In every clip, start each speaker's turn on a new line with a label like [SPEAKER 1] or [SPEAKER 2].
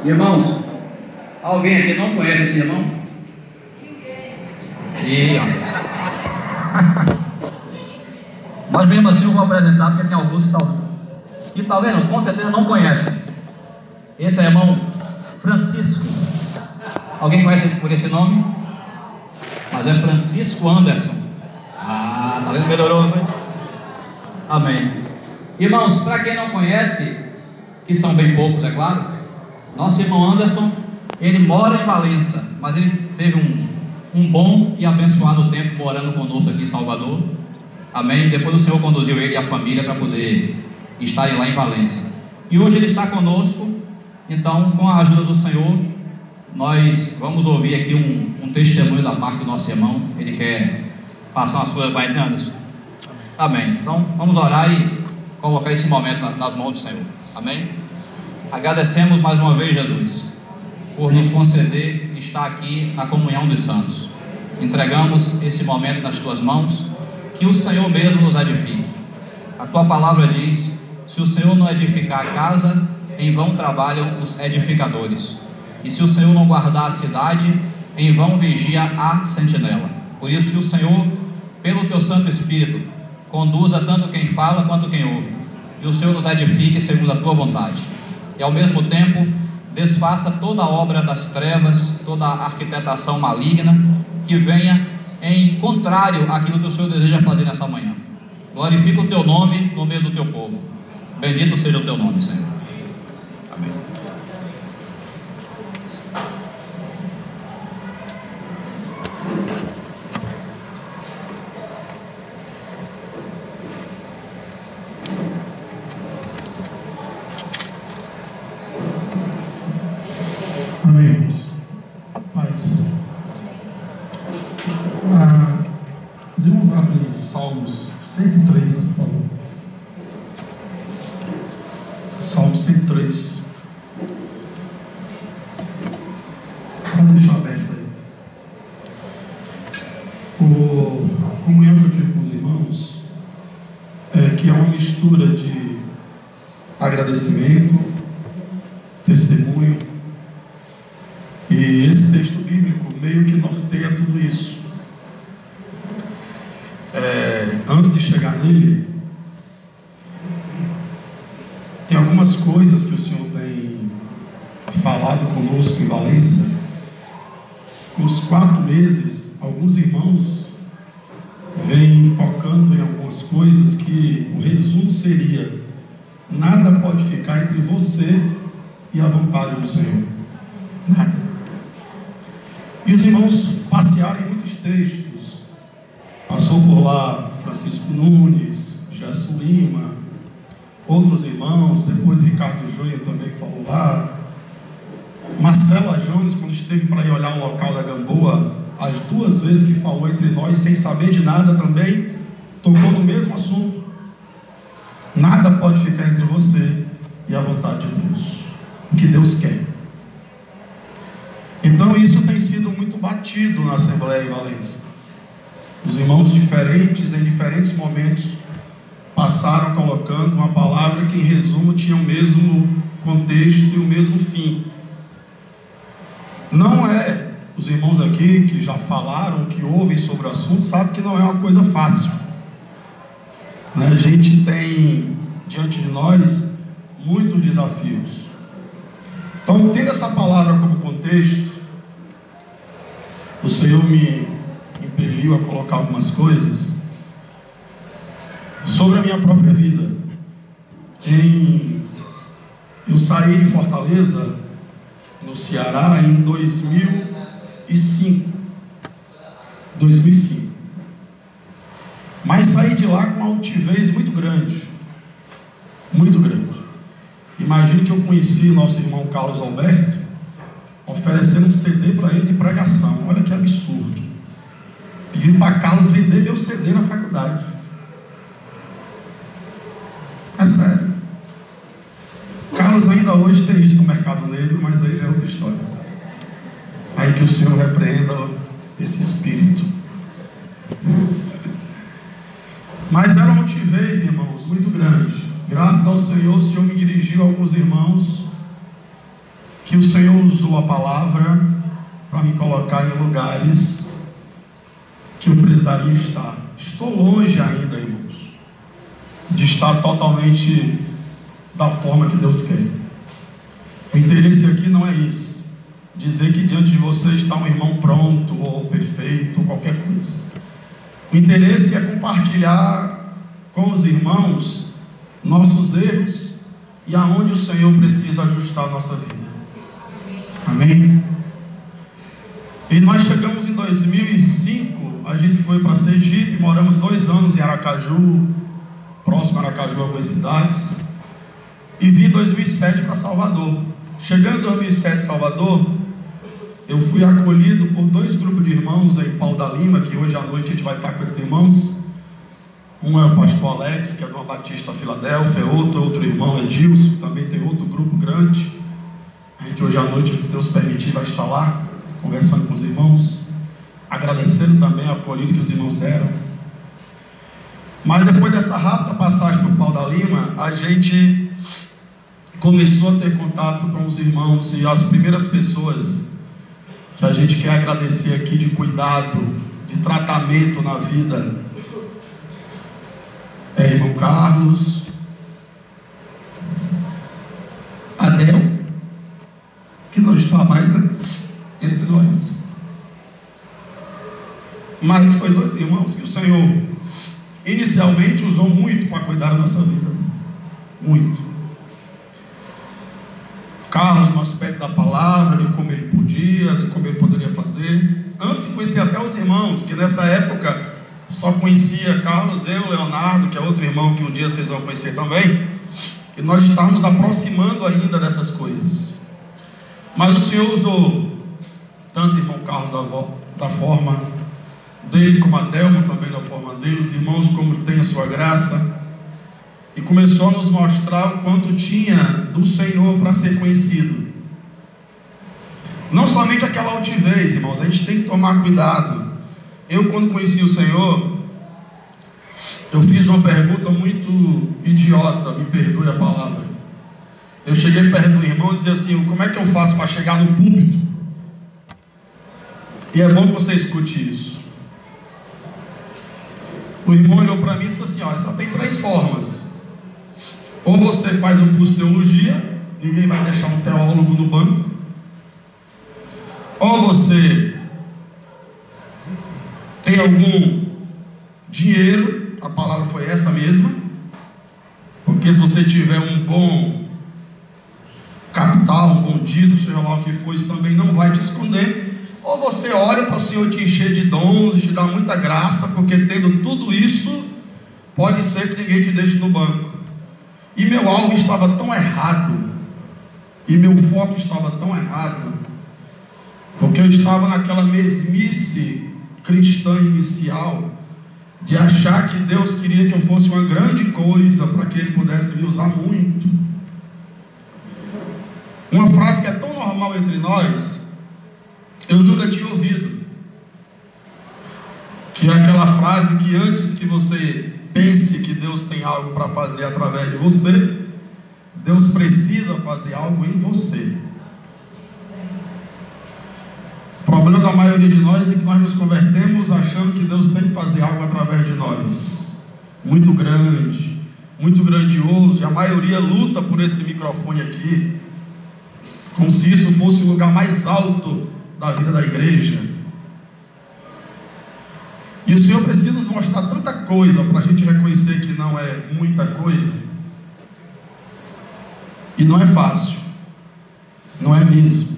[SPEAKER 1] Irmãos, alguém aqui não conhece esse irmão? Mas mesmo assim eu vou apresentar, porque tem alguns que talvez não, com certeza não conhecem. Esse é o irmão Francisco. Alguém conhece por esse nome? Mas é Francisco Anderson. Tá vendo? Melhorou, não foi? Amém. Irmãos, para quem não conhece, que são bem poucos, é claro, nosso irmão Anderson, ele mora em Valença, mas ele teve um bom e abençoado tempo morando conosco aqui em Salvador. Amém. Depois o Senhor conduziu ele e a família para poder estarem lá em Valença. E hoje ele está conosco. Então, com a ajuda do Senhor, nós vamos ouvir aqui um testemunho da parte do nosso irmão. Ele quer passar umas coisas para ele, Anderson. Amém. Então, vamos orar e colocar esse momento nas mãos do Senhor. Amém. Agradecemos mais uma vez, Jesus, por nos conceder estar aqui na comunhão dos santos. Entregamos esse momento nas tuas mãos, que o Senhor mesmo nos edifique. A tua palavra diz: se o Senhor não edificar a casa, em vão trabalham os edificadores, e se o Senhor não guardar a cidade, em vão vigia a sentinela. Por isso que o Senhor, pelo teu Santo Espírito, conduza tanto quem fala quanto quem ouve, e o Senhor nos edifique segundo a tua vontade, e ao mesmo tempo desfaça toda a obra das trevas, toda a arquitetação maligna que venha em contrário àquilo que o Senhor deseja fazer nessa manhã. Glorifica o teu nome no meio do teu povo. Bendito seja o teu nome, Senhor. Amém.
[SPEAKER 2] Amém. Paz. Nós vamos abrir Salmos 103, por favor. Salmo 103. Pode deixar aberto aí. A comunhão que eu tive com os irmãos que é uma mistura de agradecimento, testemunho, e esse texto bíblico meio que norteia tudo isso. Antes de chegar nele, tem algumas coisas que o Senhor tem falado conosco em Valença. Nos 4 meses, alguns irmãos vêm tocando em algumas coisas que o resumo seria: nada pode ficar entre você e a vontade do Senhor. Nada. E os irmãos passearam em muitos textos. Passou por lá Francisco Nunes, Gerson Lima, outros irmãos, depois Ricardo Júnior também falou lá. Marcela Jones, quando esteve para ir olhar o local da Gamboa, as 2 vezes que falou entre nós, sem saber de nada também, tocou no mesmo assunto. Nada pode ficar entre você e a vontade de Deus, o que Deus quer. Então isso tem sido muito batido na Assembleia em Valença. Os irmãos diferentes, em diferentes momentos, passaram colocando uma palavra que, em resumo, tinha o mesmo contexto e o mesmo fim. Não é, os irmãos aqui que já falaram, que ouvem sobre o assunto, sabem que não é uma coisa fácil. A gente tem diante de nós muitos desafios. Então, tendo essa palavra como contexto, o Senhor me impeliu a colocar algumas coisas sobre a minha própria vida. Eu saí de Fortaleza, no Ceará, em 2005. Mas saí de lá com uma altivez muito grande. Muito grande. Imagine que eu conheci nosso irmão Carlos Alberto oferecendo um CD para ele de pregação. Olha que absurdo. Pedi para Carlos vender meu CD na faculdade. É sério. Carlos ainda hoje tem isso no mercado negro, mas aí já é outra história. Aí que o Senhor repreenda esse espírito. Mas era uma altivez, irmãos, muito grande. Graças ao Senhor, o Senhor me dirigiu a alguns irmãos que o Senhor usou a palavra para me colocar em lugares que eu precisaria estar. Estou longe ainda, irmãos, de estar totalmente da forma que Deus quer. O interesse aqui não é isso, dizer que diante de você está um irmão pronto ou perfeito, ou qualquer coisa. O interesse é compartilhar com os irmãos nossos erros e aonde o Senhor precisa ajustar a nossa vida. Amém? E nós chegamos em 2005, a gente foi para Sergipe, moramos 2 anos em Aracaju, próximo a Aracaju, algumas cidades, e vim em 2007 para Salvador. Chegando em 2007 em Salvador, eu fui acolhido por 2 grupos de irmãos em Pau da Lima, que hoje à noite a gente vai estar com esses irmãos. Um é o pastor Alex, que é de uma Batista Filadélfia, outro irmão é Edilson, também tem outro grupo grande. A gente hoje à noite, se Deus permitir, vai estar lá, conversando com os irmãos, agradecendo também a acolhida que os irmãos deram. Mas depois dessa rápida passagem por Pau da Lima, a gente começou a ter contato com os irmãos, e as primeiras pessoas que a gente quer agradecer aqui de cuidado, de tratamento na vida, é irmão Carlos, Adel, que não está mais, né, entre nós, mas foi 2 irmãos que o Senhor inicialmente usou muito para cuidar da nossa vida, muito. Carlos no aspecto da palavra, de como ele podia, de como ele poderia fazer, antes de conhecer até os irmãos, que nessa época só conhecia Carlos, eu, Leonardo, que é outro irmão que um dia vocês vão conhecer também, e nós estávamos aproximando ainda dessas coisas. Mas o Senhor usou tanto o irmão Carlos da forma dele, como a Delma também da forma dele, os irmãos como tem a sua graça, e começou a nos mostrar o quanto tinha do Senhor para ser conhecido. Não somente aquela altivez, irmãos, a gente tem que tomar cuidado. Eu, quando conheci o Senhor, eu fiz uma pergunta muito idiota, me perdoe a palavra. Eu cheguei perto do irmão e dizia assim: como é que eu faço para chegar no púlpito? E é bom que você escute isso. O irmão olhou para mim e disse assim: olha, só tem 3 formas. Ou você faz um curso de teologia, ninguém vai deixar um teólogo no banco. Ou você tem algum dinheiro, a palavra foi essa mesma, porque se você tiver um bom capital, um bom dito, seja lá o que for, isso também não vai te esconder. Ou você ora para o Senhor te encher de dons, te dar muita graça, porque tendo tudo isso, pode ser que ninguém te deixe no banco. E meu alvo estava tão errado, e meu foco estava tão errado, porque eu estava naquela mesmice cristã inicial, de achar que Deus queria que eu fosse uma grande coisa, para que Ele pudesse me usar muito. Uma frase que é tão normal entre nós, eu nunca tinha ouvido, que é aquela frase que antes que você pense que Deus tem algo para fazer através de você, Deus precisa fazer algo em você. O problema da maioria de nós é que nós nos convertemos achando que Deus tem que fazer algo através de nós, muito grande, muito grandioso, e a maioria luta por esse microfone aqui, como se isso fosse o lugar mais alto da vida da igreja. E o Senhor precisa nos mostrar tanta coisa para a gente reconhecer que não é muita coisa. E não é fácil, não é mesmo.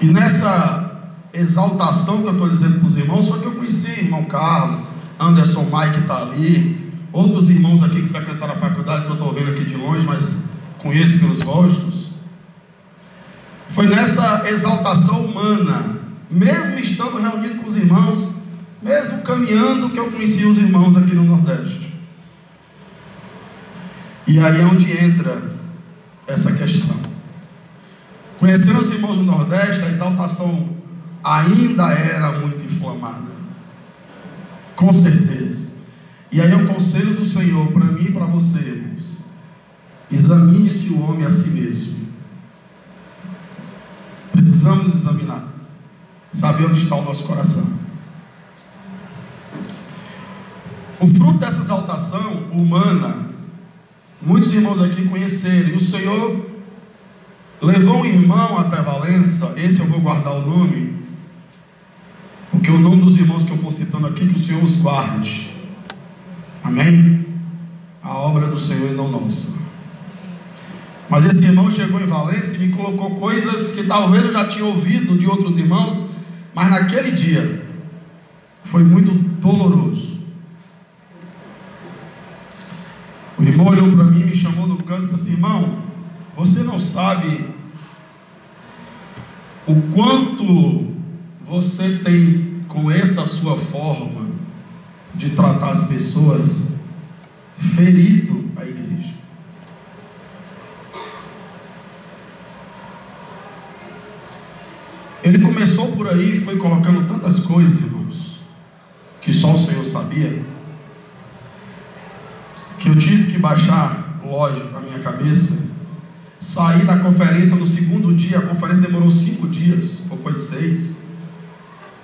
[SPEAKER 2] E nessa exaltação que eu estou dizendo para os irmãos, só que eu conheci irmão Carlos, Anderson Maia que está ali, outros irmãos aqui que frequentaram a faculdade, que eu estou vendo aqui de longe, mas conheço pelos rostos. Foi nessa exaltação humana, mesmo estando reunido com os irmãos, mesmo caminhando, que eu conheci os irmãos aqui no Nordeste. E aí é onde entra essa questão. Conhecendo os irmãos do Nordeste, a exaltação ainda era muito inflamada, com certeza. E aí é o conselho do Senhor para mim e para você, irmãos: examine-se o homem a si mesmo. precisamos examinar, saber onde está o nosso coração. O fruto dessa exaltação humana, muitos irmãos aqui conheceram, e o Senhor levou um irmão até Valença. Esse eu vou guardar o nome, porque o nome dos irmãos que eu for citando aqui, que o Senhor os guarde, amém? A obra do Senhor e não nossa. Mas esse irmão chegou em Valença e me colocou coisas que talvez eu já tinha ouvido de outros irmãos, mas naquele dia foi muito doloroso. O irmão olhou para mim, me chamou no canto e disse assim: irmão, você não sabe o quanto você tem, com essa sua forma de tratar as pessoas, ferido a igreja. Ele começou por aí, foi colocando tantas coisas, irmãos, que só o Senhor sabia, que eu tive que baixar, lógico, a minha cabeça. Saí da conferência no segundo dia. A conferência demorou 5 dias, ou foi 6.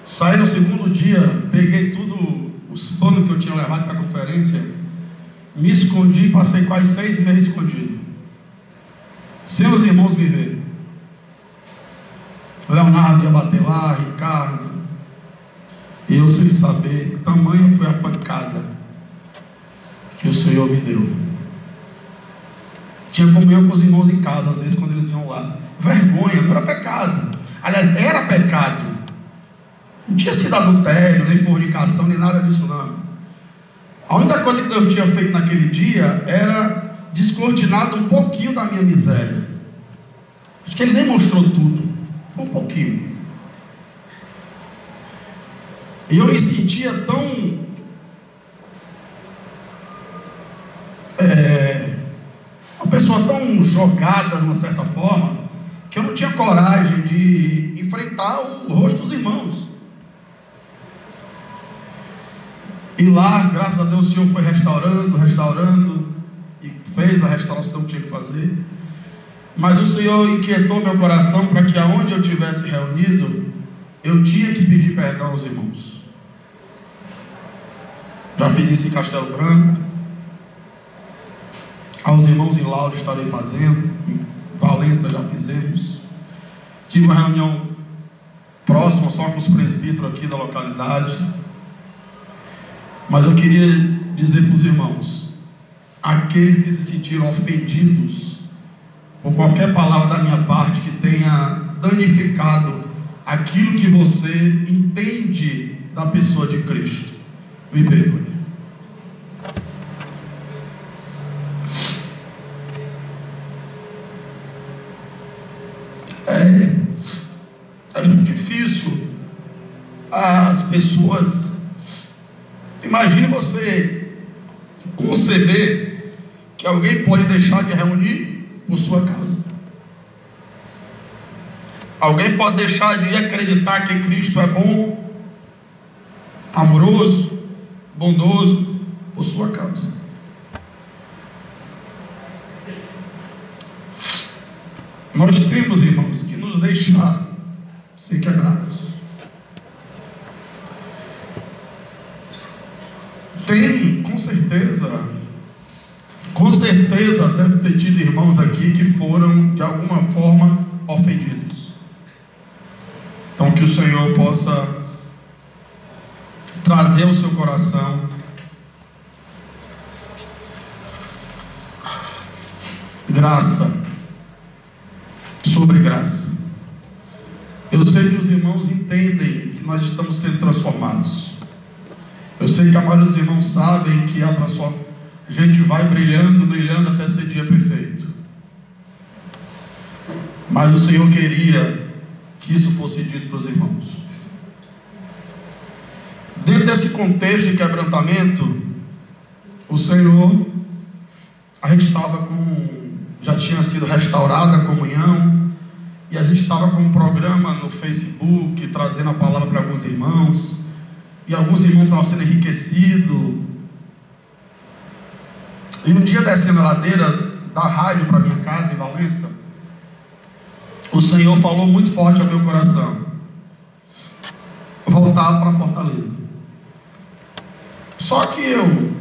[SPEAKER 2] Saí no segundo dia, peguei tudo, os panos que eu tinha levado para a conferência, me escondi, passei quase 6 meses escondido, sem os irmãos me verem. Leonardo ia bater lá, Ricardo, e eu sem saber, tamanha foi a pancada que o Senhor me deu. Tinha comunhão com os irmãos em casa, às vezes quando eles iam lá. Vergonha, não era pecado. Aliás, era pecado. Não tinha sido adultério, nem fornicação, nem nada disso não. A única coisa que Deus tinha feito naquele dia era descortinado um pouquinho da minha miséria. Acho que Ele nem mostrou tudo, foi um pouquinho. E eu me sentia tão uma pessoa tão jogada, de uma certa forma, que eu não tinha coragem de enfrentar o rosto dos irmãos. E lá, graças a Deus, o Senhor foi restaurando, e fez a restauração que tinha que fazer. Mas o Senhor inquietou meu coração para que aonde eu tivesse reunido, eu tinha que pedir perdão aos irmãos. Já fiz isso em Castelo Branco. Aos irmãos em Lauro estarei fazendo. Em Valença já fizemos. Tive uma reunião próxima só com os presbíteros aqui da localidade. Mas eu queria dizer para os irmãos: aqueles que se sentiram ofendidos por qualquer palavra da minha parte que tenha danificado aquilo que você entende da pessoa de Cristo, me perdoe. É muito difícil as pessoas. Imagine você conceber que alguém pode deixar de reunir por sua causa. Alguém pode deixar de acreditar que Cristo é bom, amoroso, bondoso por sua causa. Nós temos, irmãos, que nos deixar ser quebrados. Tem, com certeza deve ter tido irmãos aqui que foram de alguma forma ofendidos. Então que o Senhor possa trazer ao seu coração graça sobre graça. Eu sei que os irmãos entendem que nós estamos sendo transformados. Eu sei que a maioria dos irmãos sabem que a gente vai brilhando até ser dia perfeito. Mas o Senhor queria que isso fosse dito para os irmãos. Dentro desse contexto de quebrantamento, o Senhor, a gente estava já tinha sido restaurada a comunhão, e a gente estava com um programa no Facebook, trazendo a palavra para alguns irmãos, e alguns irmãos estavam sendo enriquecidos. E um dia, descendo a ladeira da rádio para minha casa em Valença, o Senhor falou muito forte ao meu coração: voltar para Fortaleza. Só que eu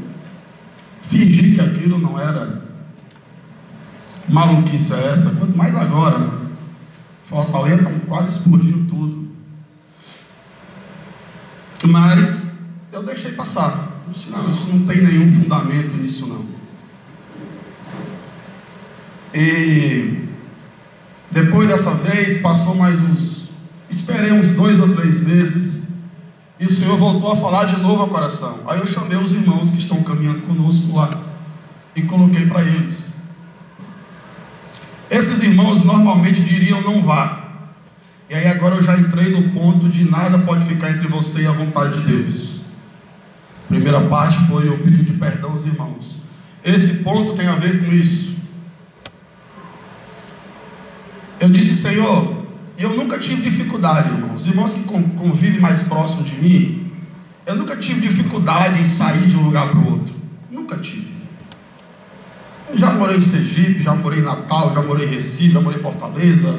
[SPEAKER 2] fingi que aquilo não era maluquice essa, quanto mais agora, né? Fortaleza está quase explodindo tudo. Mas eu deixei passar. Eu disse: não, isso não tem nenhum fundamento nisso não. E depois dessa vez, passou mais esperei uns 2 ou 3 meses, e o Senhor voltou a falar de novo ao coração. Aí eu chamei os irmãos que estão caminhando conosco lá e coloquei para eles. Esses irmãos normalmente diriam: não vá. E aí agora eu já entrei no ponto de nada pode ficar entre você e a vontade de Deus. A primeira parte foi o pedido de perdão aos irmãos. Esse ponto tem a ver com isso. Eu disse: Senhor, eu nunca tive dificuldade, irmãos. Os irmãos que convivem mais próximo de mim, eu nunca tive dificuldade em sair de um lugar para o outro. Nunca tive. Eu já morei em Sergipe, já morei em Natal, já morei em Recife, já morei em Fortaleza,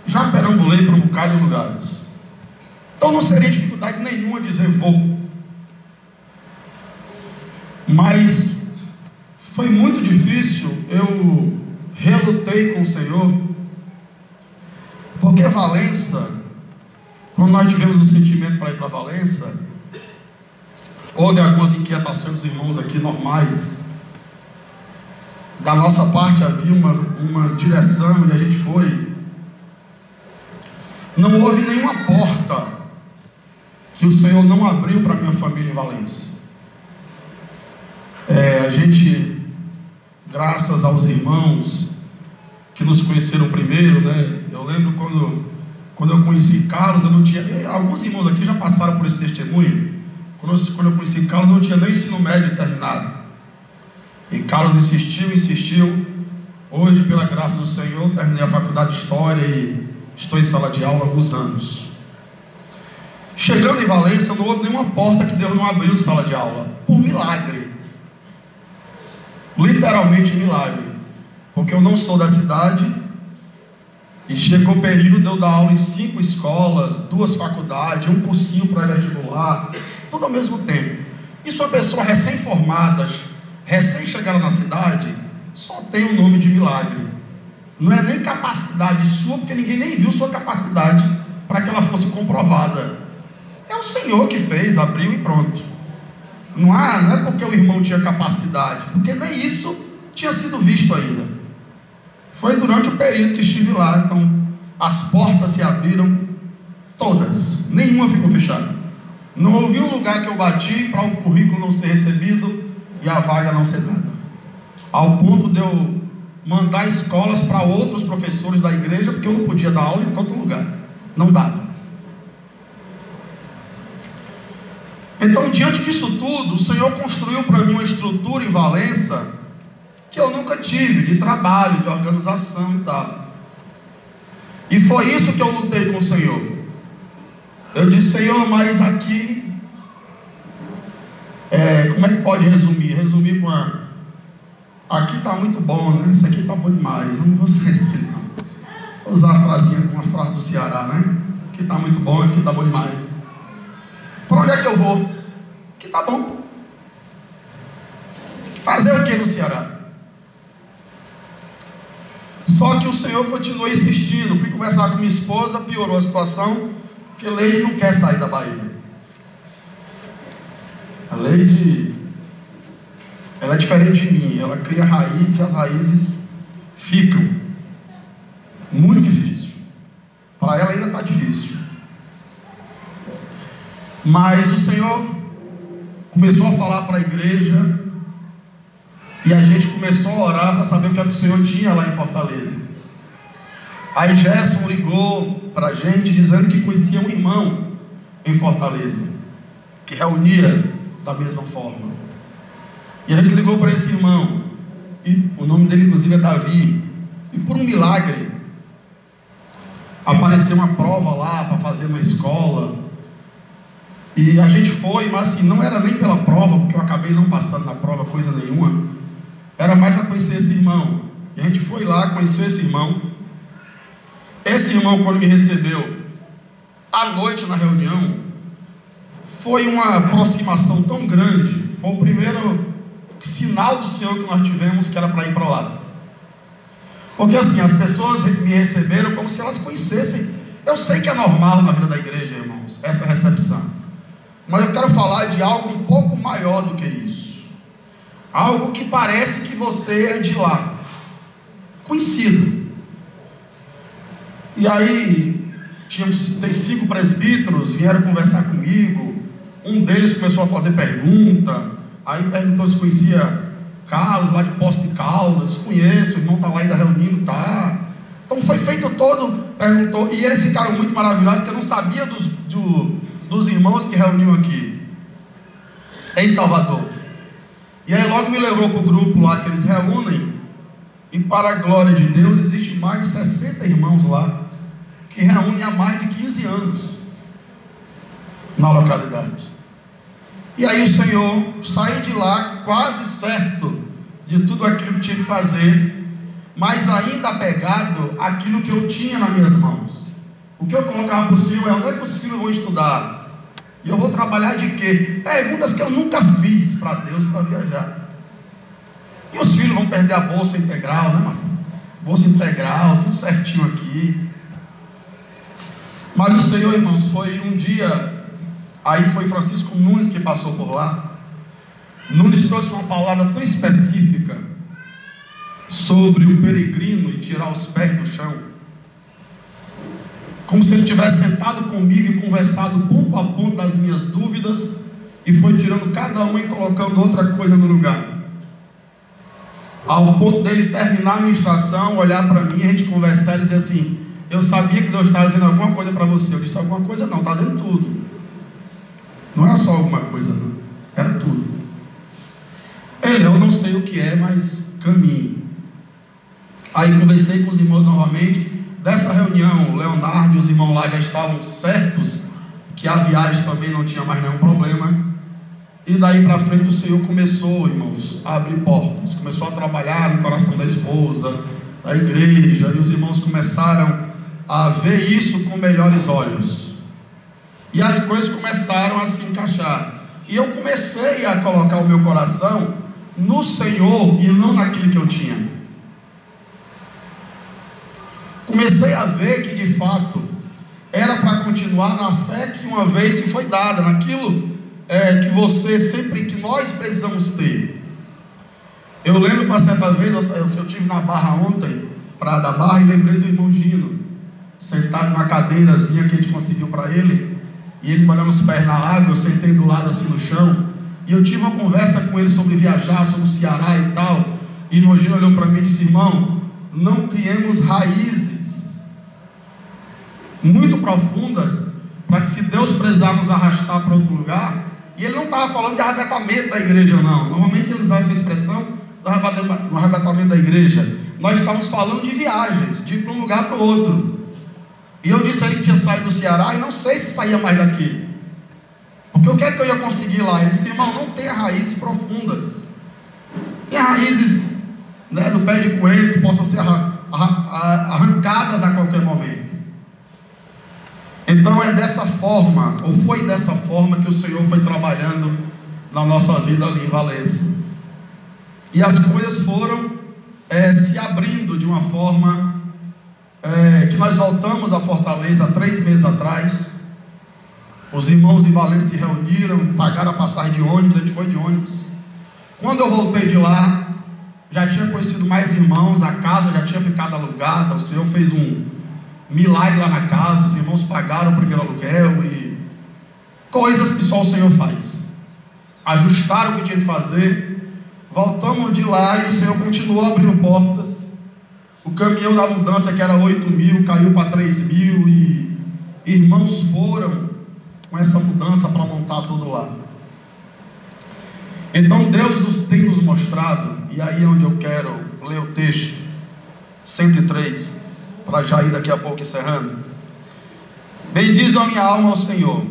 [SPEAKER 2] já perambulei para um bocado de lugares. Então não seria dificuldade nenhuma dizer vou. Mas foi muito difícil. Eu relutei com o Senhor, porque Valença, quando nós tivemos um sentimento para ir para Valença, houve algumas inquietações dos irmãos aqui normais. Da nossa parte havia uma direção e a gente foi. Não houve nenhuma porta que o Senhor não abriu para a minha família em Valença. A gente, graças aos irmãos que nos conheceram primeiro, né? Eu lembro quando eu conheci Carlos, eu não tinha. Alguns irmãos aqui já passaram por esse testemunho. Quando eu conheci Carlos, eu não tinha nem ensino médio terminado. E Carlos insistiu. Hoje, pela graça do Senhor, terminei a faculdade de História e estou em sala de aula há alguns anos. Chegando em Valença, não houve nenhuma porta que Deus não abriu de sala de aula. Por milagre. Literalmente milagre. Porque eu não sou da cidade. E chegou o período de eu dar aula em 5 escolas, 2 faculdades, um cursinho pré-vestibular, tudo ao mesmo tempo. Isso é uma pessoa recém-formada, recém-chegada na cidade, só tem o nome de milagre. Não é nem capacidade sua, porque ninguém nem viu sua capacidade para que ela fosse comprovada. É o Senhor que fez, abriu e pronto. Não é porque o irmão tinha capacidade, porque nem isso tinha sido visto ainda. Foi durante o período que estive lá. Então as portas se abriram todas, nenhuma ficou fechada. Não houve um lugar que eu bati para o currículo não ser recebido e a vaga não ser dada, ao ponto de eu mandar escolas para outros professores da igreja, porque eu não podia dar aula em todo lugar, não dava. Então, diante disso tudo, o Senhor construiu para mim uma estrutura em Valença que eu nunca tive, de trabalho, de organização e tal. E foi isso que eu lutei com o Senhor. Eu disse: Senhor, mas aqui, como é que pode resumir? Resumir com aqui está muito bom, né? Isso aqui está bom demais. Não vou sair daqui não. Vou usar a frasinha, uma frase do Ceará, né? Aqui está muito bom, isso aqui está bom demais. Para onde é que eu vou? Aqui está bom. Fazer o que no Ceará? Só que o Senhor continuou insistindo. Fui conversar com minha esposa, piorou a situação, porque Leide não quer sair da Bahia. A Leide, ela é diferente de mim. Ela cria raízes e as raízes ficam. Muito difícil. Para ela ainda está difícil. Mas o Senhor começou a falar para a igreja, e a gente começou a orar para saber o que é que o Senhor tinha lá em Fortaleza. Aí Gerson ligou para a gente dizendo que conhecia um irmão em Fortaleza, que reunia da mesma forma. E a gente ligou para esse irmão, e o nome dele inclusive é Davi. E por um milagre apareceu uma prova lá para fazer uma escola. E a gente foi, mas assim, não era nem pela prova, porque eu acabei não passando na prova coisa nenhuma. Era mais para conhecer esse irmão. E a gente foi lá, conheceu esse irmão. esse irmão, quando me recebeu à noite na reunião, foi uma aproximação tão grande. Foi o primeiro sinal do Senhor que nós tivemos, que era para ir para lá. Porque assim, as pessoas me receberam como se elas conhecessem. Eu sei que é normal na vida da igreja, irmãos, essa recepção, mas eu quero falar de algo um pouco maior do que isso. Algo que parece que você é de lá, conhecido. E aí tem 5 presbíteros, vieram conversar comigo. Um deles começou a fazer pergunta. Aí perguntou se conhecia Carlos, lá de Poços de Caldas. Conheço, o irmão está lá ainda reunindo, tá. Então foi feito todo, perguntou. E eles ficaram muito maravilhosos, que eu não sabia dos irmãos que reuniam aqui em Salvador. E aí logo me levou para o grupo lá que eles reúnem. E para a glória de Deus, existe mais de 60 irmãos lá, que reúnem há mais de 15 anos na localidade. E aí o Senhor, saí de lá quase certo de tudo aquilo que tinha que fazer, mas ainda apegado àquilo que eu tinha nas minhas mãos. O que eu colocava para o Senhor é: onde é que os filhos vão estudar? E eu vou trabalhar de quê? Perguntas que eu nunca fiz para Deus para viajar. E os filhos vão perder a bolsa integral, né, Marcelo? Bolsa integral, tudo certinho aqui. Mas o Senhor, irmãos, foi um dia. Aí foi Francisco Nunes que passou por lá. Nunes trouxe uma palavra tão específica sobre o peregrino e tirar os pés do chão, como se ele tivesse sentado comigo e conversado ponto a ponto das minhas dúvidas, e foi tirando cada uma e colocando outra coisa no lugar, ao ponto dele terminar a ministração, olhar para mim, a gente conversar e dizer assim: eu sabia que Deus estava dizendo alguma coisa para você. Eu disse: alguma coisa não, está dizendo tudo. Não era só alguma coisa, não, era tudo. Eu não sei o que é, mas caminho. Aí conversei com os irmãos novamente. Dessa reunião, o Leonardo e os irmãos lá já estavam certos que a viagem também não tinha mais nenhum problema. E daí para frente o Senhor começou, irmãos, a abrir portas. Começou a trabalhar no coração da esposa, da igreja. E os irmãos começaram a ver isso com melhores olhos. E as coisas começaram a se encaixar. E eu comecei a colocar o meu coração no Senhor e não naquilo que eu tinha. Comecei a ver que de fato era para continuar na fé que uma vez se foi dada, naquilo que nós precisamos ter. Eu lembro que uma certa vez eu tive na Barra ontem, Praia da Barra, e lembrei do irmão Gino, sentado numa cadeirazinha que a gente conseguiu para ele. E ele molhando os pés na água, eu sentei do lado assim no chão, e eu tive uma conversa com ele sobre viajar, sobre o Ceará e tal. E o irmão Gino olhou para mim e disse: irmão, não criemos raízes muito profundas, para que se Deus precisar nos arrastar para outro lugar. E ele não estava falando de arrebatamento da igreja, não. Normalmente ele usa essa expressão do arrebatamento da igreja. Nós estamos falando de viagens, de ir para um lugar para o outro. E eu disse a ele que tinha saído do Ceará, e não sei se saía mais daqui, porque o que é que eu ia conseguir lá? Ele disse: irmão, não tem raízes profundas, tem raízes, né, do pé de coelho que possam ser arrancadas a qualquer momento. Então é dessa forma, ou foi dessa forma, que o Senhor foi trabalhando na nossa vida ali em Valença. E as coisas foram se abrindo de uma forma que nós voltamos a Fortaleza 3 meses atrás. Os irmãos de Valença se reuniram, pagaram a passagem de ônibus, a gente foi de ônibus. Quando eu voltei de lá, já tinha conhecido mais irmãos, a casa já tinha ficado alugada, o Senhor fez um milagre lá na casa, os irmãos pagaram o primeiro aluguel, e coisas que só o Senhor faz. Ajustaram o que tinha de fazer, voltamos de lá e o Senhor continuou abrindo portas. O caminhão da mudança, que era 8.000, caiu para 3.000, e irmãos foram com essa mudança para montar tudo lá. Então Deus tem nos mostrado, e aí é onde eu quero ler o texto 103, para já ir daqui a pouco encerrando. Bendize a minha alma ao Senhor,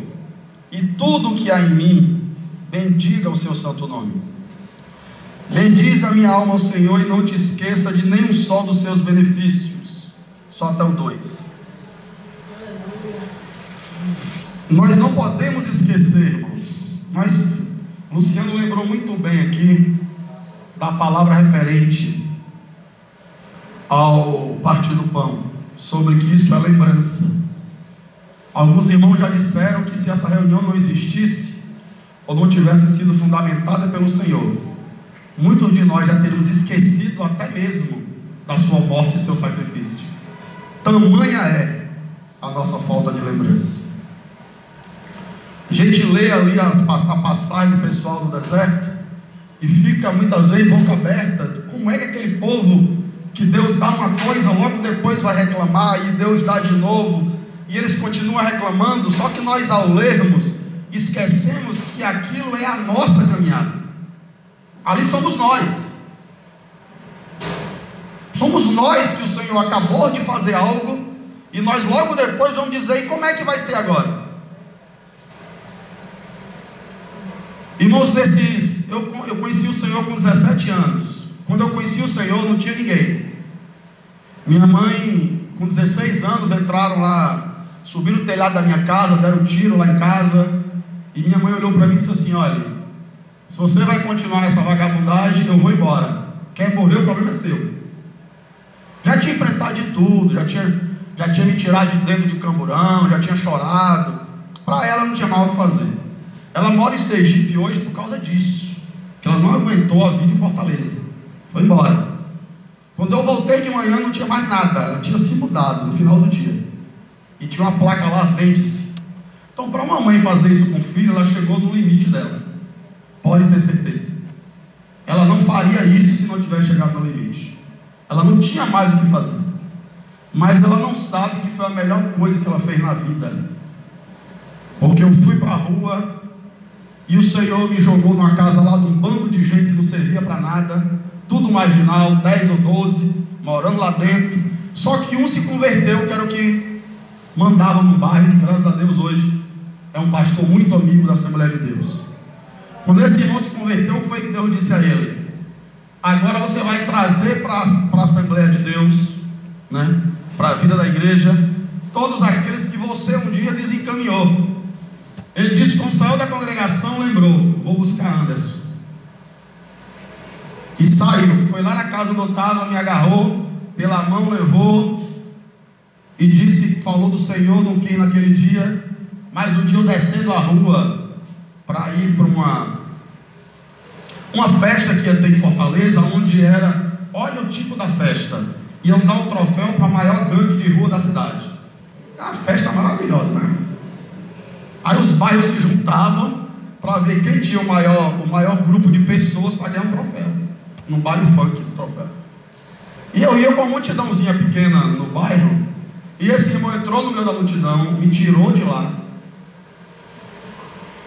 [SPEAKER 2] e tudo o que há em mim, bendiga o seu santo nome. Bendize a minha alma ao Senhor, e não te esqueça de nenhum só dos seus benefícios. Só até o 2. Nós não podemos esquecer, irmãos. Luciano lembrou muito bem aqui da palavra referente ao partir do pão, sobre que isso é lembrança. Alguns irmãos já disseram que se essa reunião não existisse, ou não tivesse sido fundamentada pelo Senhor, muitos de nós já teríamos esquecido até mesmo da sua morte e seu sacrifício. Tamanha é a nossa falta de lembrança. A gente lê ali a passagem do pessoal do deserto e fica muitas vezes boca aberta. Como é que aquele povo que Deus dá uma coisa, logo depois vai reclamar, e Deus dá de novo, e eles continuam reclamando? Só que nós, ao lermos, esquecemos que aquilo é a nossa caminhada. Ali somos nós. Somos nós que o Senhor acabou de fazer algo, e nós logo depois vamos dizer: e como é que vai ser agora? Irmãos, eu conheci o Senhor com 17 anos. Quando eu conheci o Senhor, não tinha ninguém. Minha mãe, com 16 anos, entraram lá, subiram o telhado da minha casa, deram um tiro lá em casa, e minha mãe olhou para mim e disse assim: olha, se você vai continuar nessa vagabundagem, eu vou embora. Quer morrer, o problema é seu. Já tinha enfrentado de tudo, já tinha me tirado de dentro de camburão, já tinha chorado. Para ela não tinha mal o que fazer. Ela mora em Sergipe hoje por causa disso, que ela não aguentou a vida em Fortaleza, foi embora. Quando eu voltei de manhã não tinha mais nada, ela tinha se mudado no final do dia, e tinha uma placa lá: vende-se. Então, para uma mãe fazer isso com o filho, ela chegou no limite dela, pode ter certeza. Ela não faria isso se não tivesse chegado no limite. Ela não tinha mais o que fazer, mas ela não sabe que foi a melhor coisa que ela fez na vida, porque eu fui para a rua e o Senhor me jogou numa casa lá de um bando de gente que não servia para nada, tudo marginal, 10 ou 12, morando lá dentro. Só que um se converteu, que era o que mandava no bairro, que graças a Deus hoje é um pastor muito amigo da Assembleia de Deus. Quando esse irmão se converteu, foi que Deus disse a ele: agora você vai trazer para a Assembleia de Deus, né, para a vida da igreja, todos aqueles que você um dia desencaminhou. Ele disse: quando saiu da congregação, lembrou: vou buscar Anderson. E saiu, foi lá na casa onde eu estava, me agarrou pela mão, levou e disse, falou do Senhor, não quis naquele dia. Mas um dia eu descendo a rua para ir para uma festa que ia ter em Fortaleza, onde era, olha o tipo da festa, iam dar o troféu para a maior gangue de rua da cidade. É uma festa maravilhosa, né? Aí os bairros se juntavam para ver quem tinha o maior grupo de pessoas para ganhar um troféu, num baile funk do troféu. E eu ia com uma multidãozinha pequena no bairro, e esse irmão entrou no meio da multidão, me tirou de lá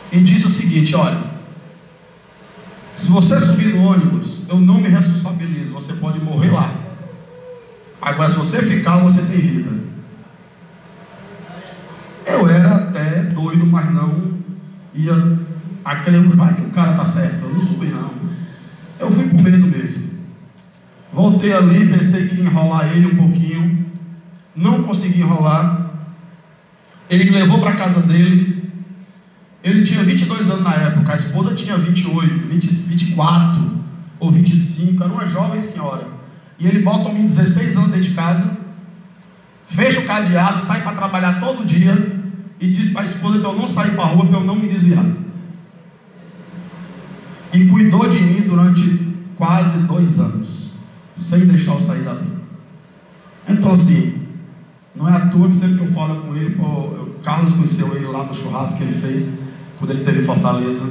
[SPEAKER 2] e disse o seguinte: olha, se você subir no ônibus, eu não me responsabilizo, você pode morrer lá. Agora, se você ficar, você tem vida. Eu era até doido, mas não ia acreditar, vai que o cara está certo. Eu não subi não, eu fui com medo mesmo. Voltei ali, pensei que ia enrolar ele um pouquinho, não consegui enrolar. Ele me levou para a casa dele. Ele tinha 22 anos na época, a esposa tinha 28, 24 ou 25, era uma jovem senhora. E ele bota um menino de 16 anos dentro de casa, fecha o cadeado, sai para trabalhar todo dia e diz para a esposa para eu não sair para a rua, para eu não me desviar. E cuidou de mim durante quase 2 anos, sem deixar eu sair dali. Então assim, não é à toa que sempre que eu falo com ele, o Carlos conheceu ele lá no churrasco que ele fez quando ele esteve em Fortaleza,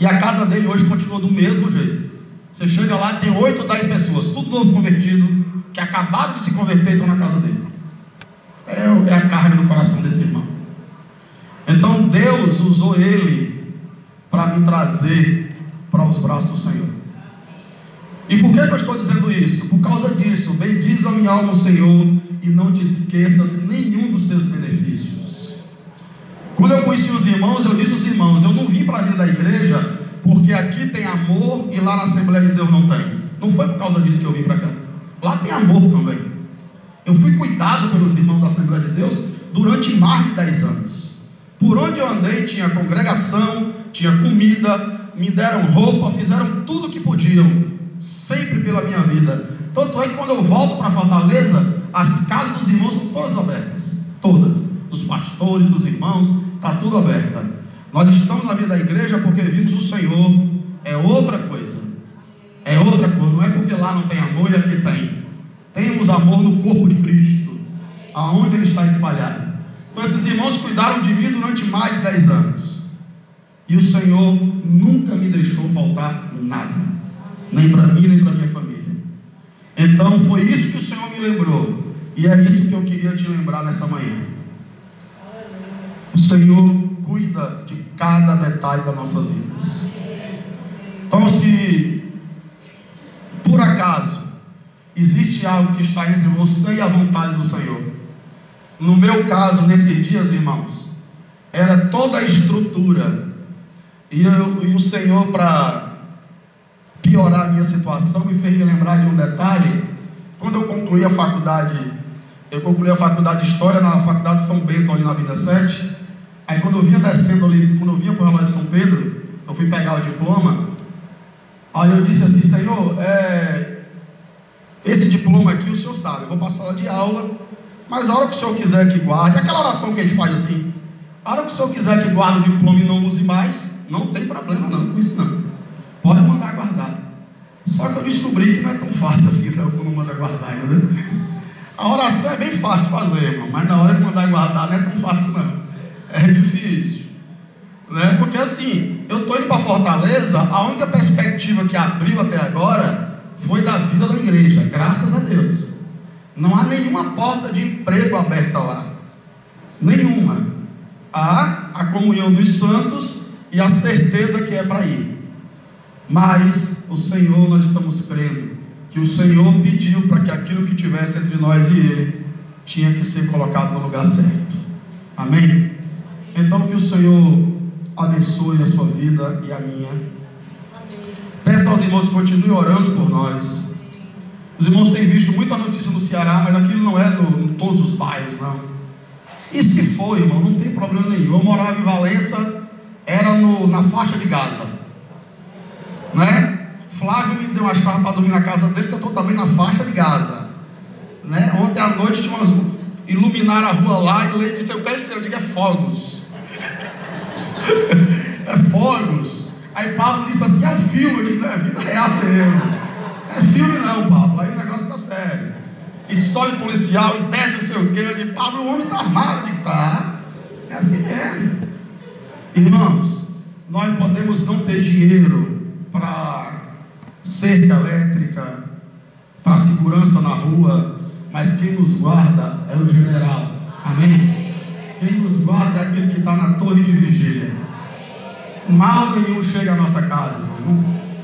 [SPEAKER 2] e a casa dele hoje continua do mesmo jeito. Você chega lá, tem 8 ou 10 pessoas, tudo novo convertido, que acabaram de se converter e estão na casa dele. É a carga no coração desse irmão. Então Deus usou ele para me trazer para os braços do Senhor. E por que eu estou dizendo isso? Por causa disso: bendiz a minha alma o Senhor, e não te esqueça de nenhum dos seus benefícios. Quando eu conheci os irmãos, eu disse aos irmãos: eu não vim para a vida da igreja porque aqui tem amor e lá na Assembleia de Deus não tem. Não foi por causa disso que eu vim para cá. Lá tem amor também. Eu fui cuidado pelos irmãos da Assembleia de Deus durante mais de 10 anos. Por onde eu andei tinha congregação, tinha comida, me deram roupa, fizeram tudo o que podiam, sempre pela minha vida. Tanto é que quando eu volto para Fortaleza, as casas dos irmãos são todas abertas, todas, dos pastores, dos irmãos, está tudo aberta. Nós estamos na vida da igreja porque vimos o Senhor. É outra coisa, não é porque lá não tem amor e aqui tem. Temos amor no corpo de Cristo, aonde ele está espalhado. Então esses irmãos cuidaram de mim durante mais de 10 anos, e o Senhor nunca me deixou faltar nada, nem para mim, nem para minha família. Então foi isso que o Senhor me lembrou, e é isso que eu queria te lembrar nessa manhã. O Senhor cuida de cada detalhe das nossas vidas. Então, se por acaso existe algo que está entre você e a vontade do Senhor, no meu caso, nesses dias, irmãos, era toda a estrutura, e o Senhor, para piorar a minha situação, me fez me lembrar de um detalhe. Quando eu concluí a faculdade de História na faculdade de São Bento, ali na Avenida 7. Aí quando eu vinha descendo ali, quando eu vinha para o relógio de São Pedro, eu fui pegar o diploma. Aí eu disse assim: Senhor, esse diploma aqui o Senhor sabe, eu vou passar sala de aula, mas a hora que o Senhor quiser que guarde, aquela oração que a gente faz assim, a hora que o Senhor quiser que guarde o diploma e não use mais, não tem problema não com isso não, pode mandar guardar. Só que eu descobri que não é tão fácil assim, que eu não mando guardar, entendeu? A oração é bem fácil de fazer, irmão, mas na hora de mandar guardar não é tão fácil não, é difícil, né? Porque assim, eu estou indo para Fortaleza, a única perspectiva que abriu até agora foi da vida da igreja, graças a Deus. Não há nenhuma porta de emprego aberta lá, nenhuma. Há a comunhão dos santos e a certeza que é para ir. Mas o Senhor, nós estamos crendo que o Senhor pediu para que aquilo que tivesse entre nós e Ele tinha que ser colocado no lugar certo. Amém? Então que o Senhor abençoe a sua vida e a minha. Peço aos irmãos que continuem orando por nós. Os irmãos têm visto muita notícia no Ceará, mas aquilo não é em todos os bairros, não. E se for, irmão, não tem problema nenhum. Eu morava em Valença, era na faixa de Gaza, né? Flávio me deu uma chave para dormir na casa dele, que eu estou também na faixa de Gaza, né? Ontem à noite tinha iluminaram a rua lá, e ele disse: eu quero ser, eu digo, é fogos. É fogos. Aí Pablo disse assim: é um filme. Eu digo: não, é vida real mesmo. É filme não, Pablo, aí o negócio está sério. E sobe policial, e desce não sei o que. Eu digo: Pablo, o homem está armado. Eu digo: tá, é assim mesmo. Irmãos, nós podemos não ter dinheiro para cerca elétrica, para segurança na rua, mas quem nos guarda é o general. Amém? Quem nos guarda é aquele que está na torre de vigília. Mal nenhum chega à nossa casa.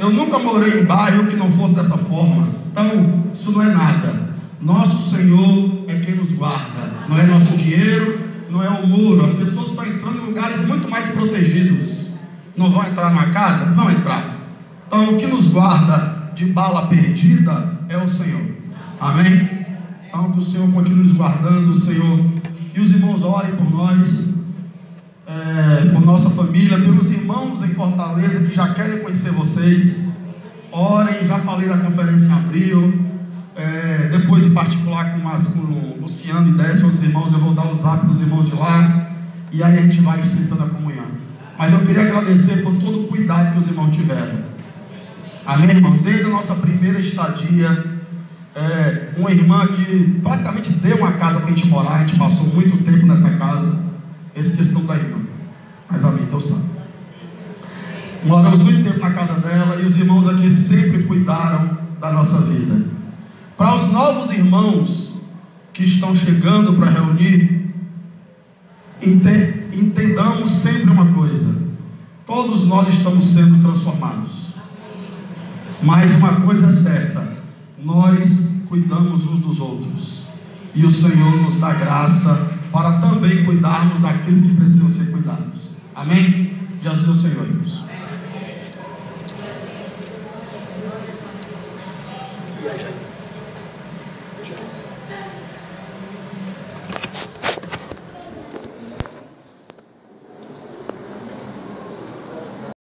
[SPEAKER 2] Eu nunca morei em bairro que não fosse dessa forma. Então, isso não é nada. Nosso Senhor é quem nos guarda. Não é nosso dinheiro, não é o muro. As pessoas estão entrando em lugares muito mais protegidos. Não vão entrar numa casa? Vão entrar. Então, o que nos guarda de bala perdida é o Senhor. Amém? Então, que o Senhor continue nos guardando, o Senhor. E os irmãos orem por nós, por nossa família, pelos irmãos em Fortaleza que já querem conhecer vocês. Orem, já falei da conferência em abril. Depois em particular com o Luciano e 10 outros irmãos, eu vou dar o zap dos irmãos de lá, e aí a gente vai estreitando a comunhão. Mas eu queria agradecer por todo o cuidado que os irmãos tiveram. Amém, irmão? Desde a nossa primeira estadia, uma irmã que praticamente deu uma casa para a gente morar. A gente passou muito tempo nessa casa. Esse questão da irmã, mas amém, Deus sabe. Moramos muito tempo na casa dela, e os irmãos aqui sempre cuidaram da nossa vida. Para os novos irmãos que estão chegando para reunir, entendamos sempre uma coisa: todos nós estamos sendo transformados, mas uma coisa é certa: nós cuidamos uns dos outros, e o Senhor nos dá graça para também cuidarmos daqueles que precisam ser cuidados. Amém? Jesus é o Senhor, irmãos.